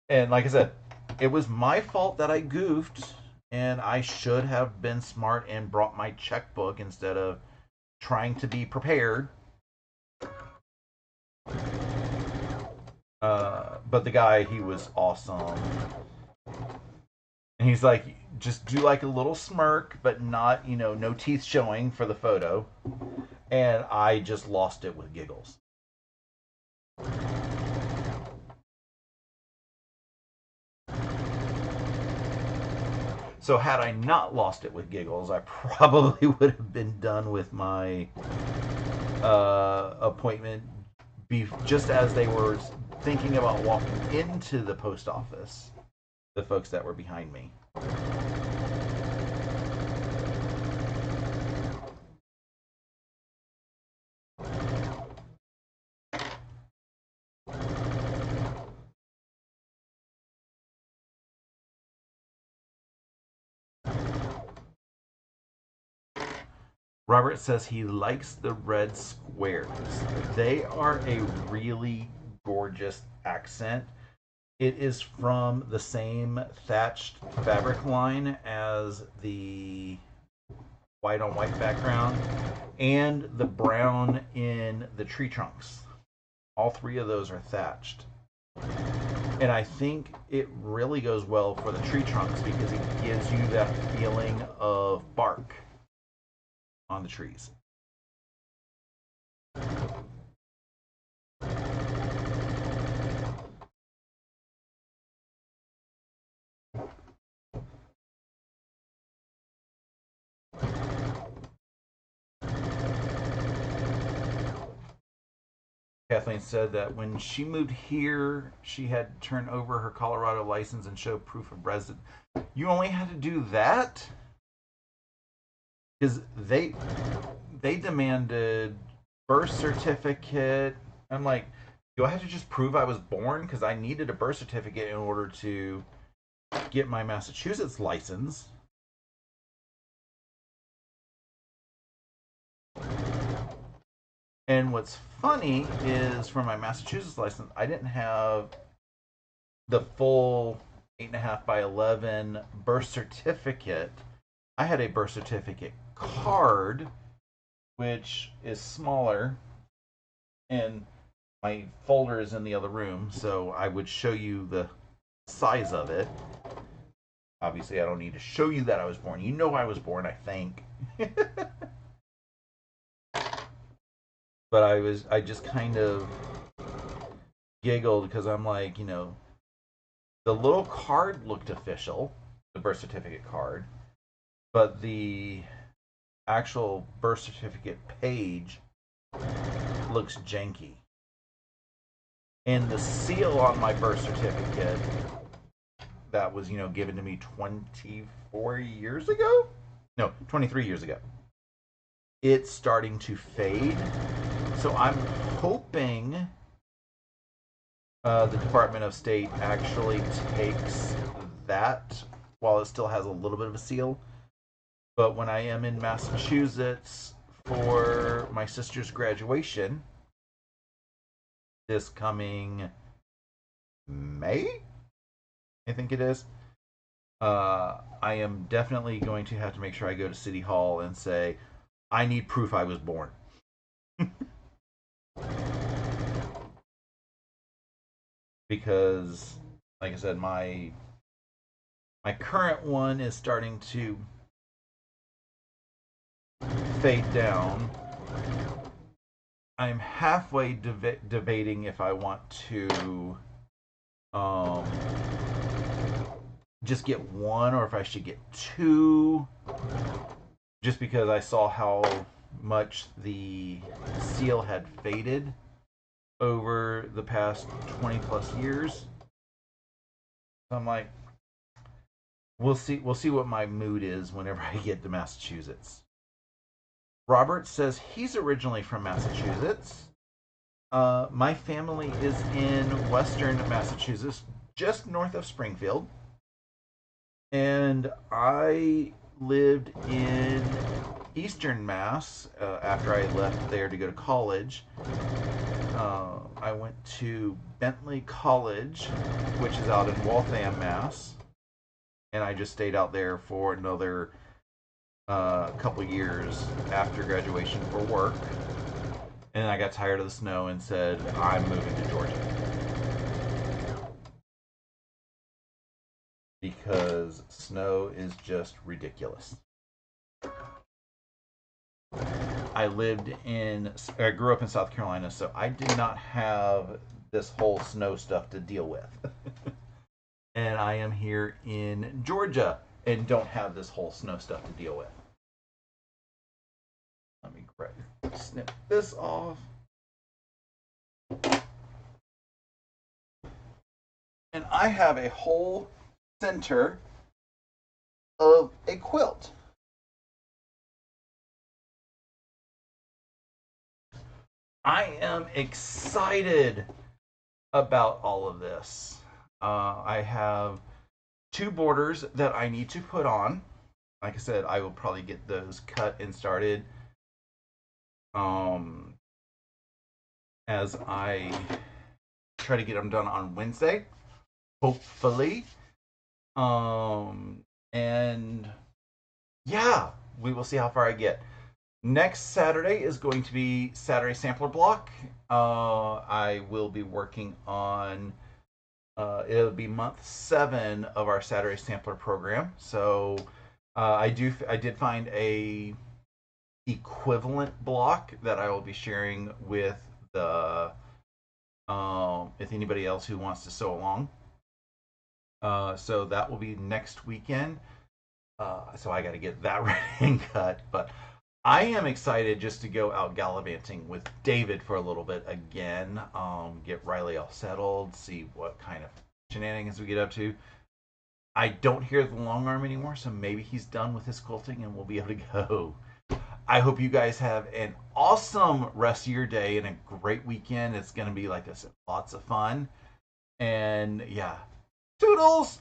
And like I said, it was my fault that I goofed, and I should have been smart and brought my checkbook instead of trying to be prepared. But the guy, he was awesome. And he's like, just do like a little smirk, but not, no teeth showing for the photo. And I just lost it with giggles. So had I not lost it with giggles, I probably would have been done with my appointment just as they were thinking about walking into the post office. The folks that were behind me. Robert says he likes the red squares. They are a really gorgeous accent. It is from the same thatched fabric line as the white on white background and the brown in the tree trunks. All three of those are thatched. And I think it really goes well for the tree trunks because it gives you that feeling of bark on the trees. Kathleen said that when she moved here, she had to turn over her Colorado license and show proof of residence. You only had to do that because they demanded birth certificate. I'm like, do I have to just prove I was born? Because I needed a birth certificate in order to get my Massachusetts license. And what's funny is for my Massachusetts license, I didn't have the full 8.5 by 11 birth certificate. I had a birth certificate card, which is smaller, and my folder is in the other room, so I would show you the size of it. Obviously, I don't need to show you that I was born. You know I was born, I think. But I just kind of giggled because I'm like, the little card looked official, the birth certificate card, but the actual birth certificate page looks janky. And the seal on my birth certificate that was, given to me 24 years ago? No, 23 years ago. It's starting to fade. So I'm hoping the Department of State actually takes that while it still has a little bit of a seal. But when I am in Massachusetts for my sister's graduation this coming May, I think it is, I am definitely going to have to make sure I go to City Hall and say, I need proof I was born. Because, like I said, my current one is starting to fade down. I'm halfway debating if I want to just get one or if I should get two, just because I saw how much the seal had faded over the past 20 plus years. So I'm like, we'll see what my mood is whenever I get to Massachusetts. Robert says he's originally from Massachusetts. My family is in western Massachusetts, just north of Springfield. And I lived in eastern Mass after I left there to go to college. I went to Bentley College, which is out in Waltham, Mass. And I just stayed out there for another couple years after graduation for work. And I got tired of the snow and said, I'm moving to Georgia. Because snow is just ridiculous. I grew up in South Carolina, so I did not have this whole snow stuff to deal with. And I am here in Georgia and don't have this whole snow stuff to deal with. Let me snip this off. And I have a whole center of a quilt. I am excited about all of this. I have two borders that I need to put on. Like I said, I will probably get those cut and started as I try to get them done on Wednesday, hopefully. And yeah, we will see how far I get. Next Saturday is going to be Saturday Sampler Block. I will be working on it'll be month 7 of our Saturday Sampler program. So I did find a equivalent block that I will be sharing with the if anybody else who wants to sew along. So that will be next weekend. So I got to get that ready and cut. But I am excited just to go out gallivanting with David for a little bit again. Get Riley all settled, see what kind of shenanigans we get up to. I don't hear the long arm anymore, so maybe he's done with his quilting and we'll be able to go. I hope you guys have an awesome rest of your day and a great weekend. It's going to be, like I said, lots of fun. And yeah, toodles!